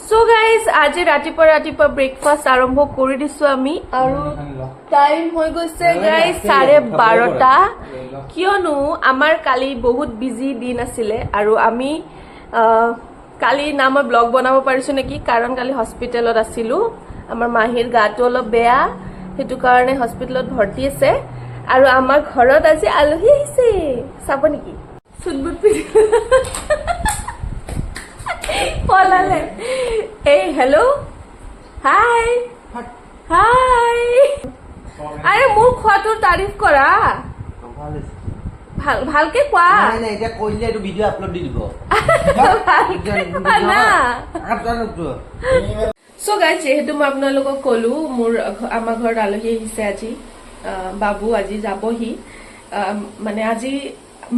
so guys আজি ৰাতিপুৱা breakfast আৰম্ভ কৰি দিছো আমি আৰু টাইম হৈ গৈছে গাইজ 12:30 কিয়নো আমাৰ কালি বহুত বিজি দিন আছিলে আৰু আমি কালি না মই ব্লগ বনাব পাৰিছো নেকি কাৰণ কালি হস্পিটেলত আছিলো আমাৰ মাহীৰ গাটো অলপ বেয়া হেতু কাৰণে হস্পিটেলত ভৰ্তি আছে আৰু আমাৰ ঘৰত আজি আলহী আহিছে চাব নেকি সুদবুত পলালে এই হেল্ল' হাই হাই আরে মোৰ খোৱাটোৰ তাৰিফ কৰা ভালকে কোৱা নাই নাই এটা কইলে এটো ভিডিও আপলোড দি দিব না সো গাইজ যেহেতু মই আপোনালোকক কলো মোৰ আমাৰ ঘৰত আলহী আহিছে আজি বাবু আজি যাবহি মানে আজি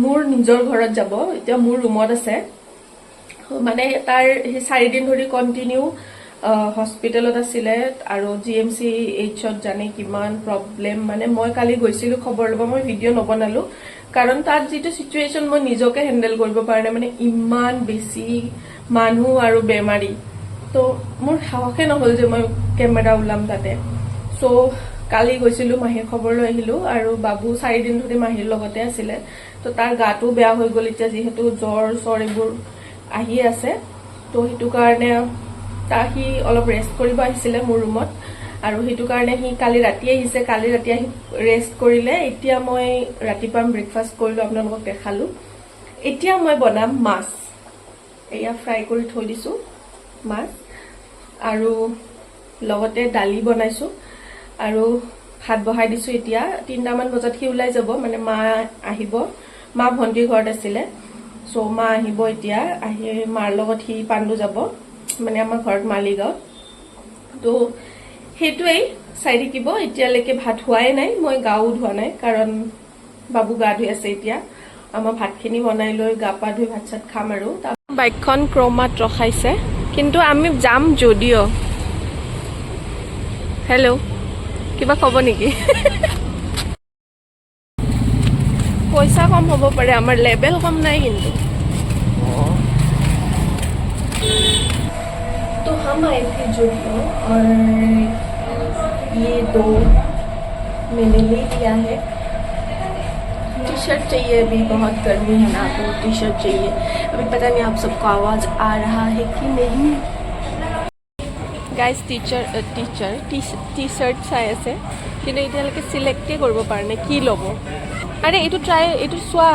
মোৰ নিজৰ ঘৰত যাব এতিয়া মোৰ ৰুমত আছে মানে তাৰ 4 দিন ধৰি কন্টিনিউ হস্পিটেলত আছিলে আৰু জিএমচি এইচত জানে কিমান প্ৰবলেম মানে মই কালি গৈছিলো খবৰ লব মই ভিডিও নবনালো কাৰণ তাত যেটো সিচুৱেচন মই নিজকে হ্যান্ডেল কৰিব পাৰনে মানে ইমান বেছি মানুহ আৰু বেমাৰী তো মোৰ সাহসে নহল যে মই কেমেৰা উলাম তাতে সো কালি গৈছিলো মাহীৰ খবৰ লৈ আহিলো আৰু বাবু 4 দিন ধৰি মাহীৰ লগতে আছিলে তো তাৰ গাটো বেয়া হৈ গল এতিয়া যেহেতু জ্বৰ সৰিবোৰ আহি আছে তো হেতু কাৰণে তাহি অলপ ৰেষ্ট কৰিব আহিছিলে মোৰ ৰুমত আৰু হেতু কাৰণে হি কালি ৰাতি আহিছে কালি ৰাতি আহি ৰেষ্ট কৰিলে এতিয়া মই ৰাতিপুৱা ব্ৰেকফাষ্ট কৰিলো আপোনালোকক দেখালো এতিয়া মই বনাম মাছ এয়া ফ্ৰাই কৰি থৈ দিছো মাছ আৰু লগতে দালি বনাইছো আৰু ভাত বহাই দিছো এতিয়া 3টা মান বজাত হি উলাই যাব মানে মা আহিব মা ভন্টিৰ ঘৰত আছিলে সো মা আহিব এতিয়া আহি মাৰ লগত হি পাণ্ডু যাব মানে আমাৰ ঘৰত মালিগাঁও তো হেতুই চাই থাকিব এতিয়ালৈকে ভাত হোৱাই নাই মই গাও ধোৱা নাই কাৰণ বাবু গা ধুই আছে এতিয়া আমাৰ ভাতখিনি বনাই লৈ গা পা ধুই ভাত চাত খাম আৰু বাইকখন ক্ৰমাত ৰখাইছে কিন্তু আমি যাম যদিও হেল্ল' কিবা খবৰ নেকি पैसा कम हो पारे हमार लेवल कम नहीं किंतु तो हम आए थे जुडियो और ये 2 मैंने ले लिया है टी शर्ट चाहिए अभी बहुत गर्मी है ना तो टी शर्ट चाहिए अभी पता नहीं आप सबको आवाज आ रहा है कि नहीं गाइस टी शर्ट चाই আছে কিন্তু এতিয়ালৈকে সিলেক্টে কৰিব পাৰনে কি লব আরে এটু ট্রাই এটু সোয়া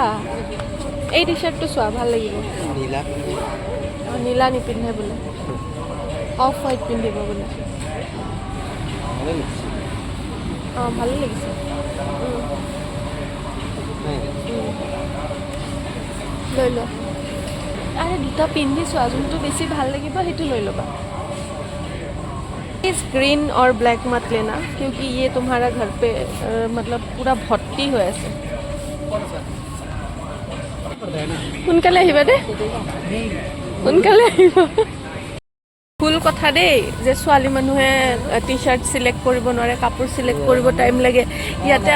এই টি শার্টটো সোয়া ভাল লাগিব নীলা নীলা নিপিন্ধে বলে অফ হোয়াইট পিন্ধিব বলে ভালো লাগিছে লৈ ল আরে দুটা পিন্ধি সোয়া যোনটো বেছি ভাল লাগিব হেতু লৈ লবা इस ग्रीन और ब्लैक मत लेना क्योंकि ये तुम्हारा घर पे मतलब पूरा भर्ती हो ऐसे उनकाले আহিবা দে उनकाले আহিবা ফুল কথা দেই যে ছোৱালী মানুহে টি শাৰ্ট সিলেক্ট কৰিব নোৱাৰে কাপোৰ সিলেক্ট কৰিব টাইম লাগে ইয়াতে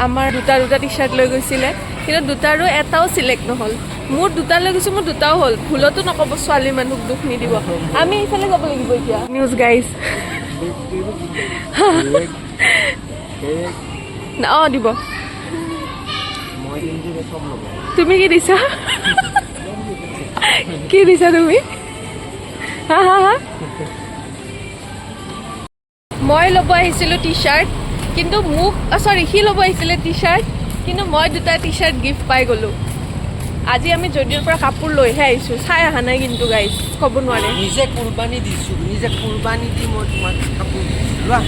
আমাৰ দুটা টি শাৰ্ট লৈ গৈছিলে কিন্তু দুটাৰো এটাও সিলেক্ট নহল মোৰ দুটা লৈ গৈছো মোৰ দুটাও হল ভুলতো নকব ছোৱালী মানুহক দুখ নিদিব আমি ইফালে যাব লাগিব এতিয়া নিউজ গাইজ না দিব তুমি কি দিছা কি দিছা তুমি হা হা হা মই ল'ব আহিছিলো টি শাৰ্ট কিন্তু মোক সৰি সি ল'ব আহিছিলে টি শাৰ্ট কিন্তু মই দুটা টি শাৰ্ট গিফ্ট পাই গলো আজি আমি যদিৰ পৰা কাপোৰ লৈহে আহিছো চাই আহা নাই কিন্তু গাইজ ক'ব নোৱাৰে নিজে কুৰবানী দিছো নিজে কুৰবানী দি মই তোমাক কাপোৰ লোৱা